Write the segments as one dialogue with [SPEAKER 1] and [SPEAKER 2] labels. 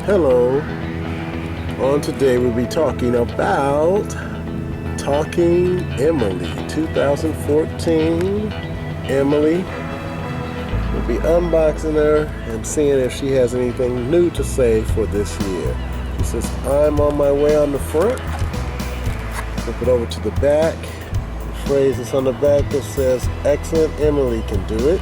[SPEAKER 1] Hello. On today we'll be talking about Talking Emily 2014. Emily. We'll be unboxing her and seeing if she has anything new to say for this year. She says, I'm on my way on the front. Flip it over to the back. The phrase is on the back that says, excellent, Emily can do it.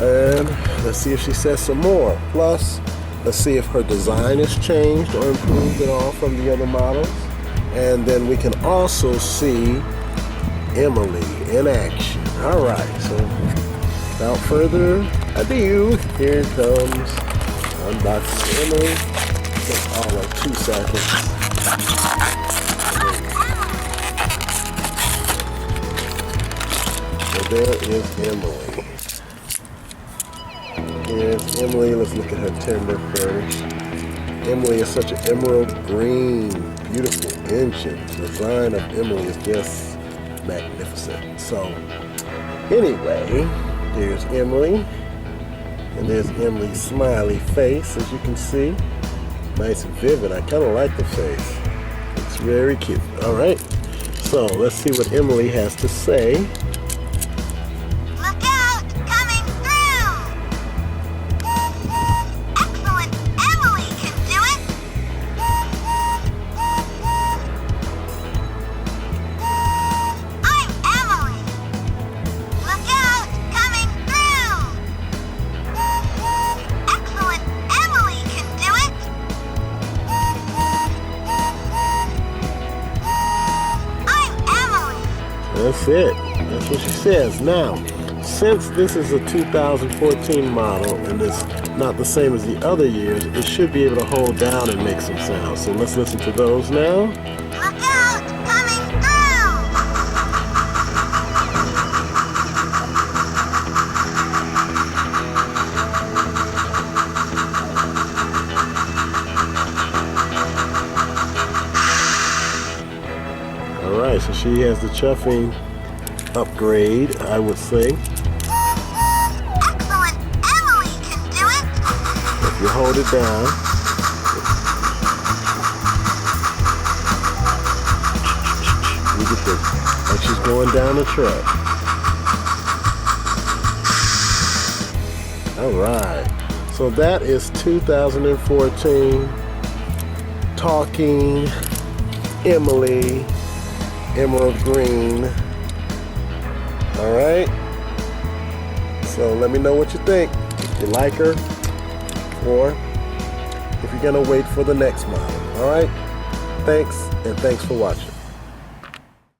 [SPEAKER 1] And let's see if she says some more. Plus, let's see if her design has changed or improved at all from the other models. And then we can also see Emily in action. All right, so without further ado, here comes unboxing Emily. Take all of 2 seconds. So there is Emily. Here's Emily. Let's look at her tender first. Emily is such an emerald green, beautiful engine. The design of Emily is just magnificent. So, anyway, there's Emily. And there's Emily's smiley face, as you can see. Nice and vivid. I kind of like the face. It's very cute. All right. So, let's see what Emily has to say. That's it. That's what she says. Now, since this is a 2014 model and it's not the same as the other years, it should be able to hold down and make some sounds. So let's listen to those now.
[SPEAKER 2] Look out! Coming through!
[SPEAKER 1] All right, so she has the chuffing upgrade, I would say.
[SPEAKER 2] Excellent! Emily can do it!
[SPEAKER 1] If you hold it down. You get this, like she's going down the track. All right, so that is 2014 Talking Emily Emerald Green. All right, so let me know what you think, if you like her or if you're gonna wait for the next model. All right, thanks, and thanks for watching.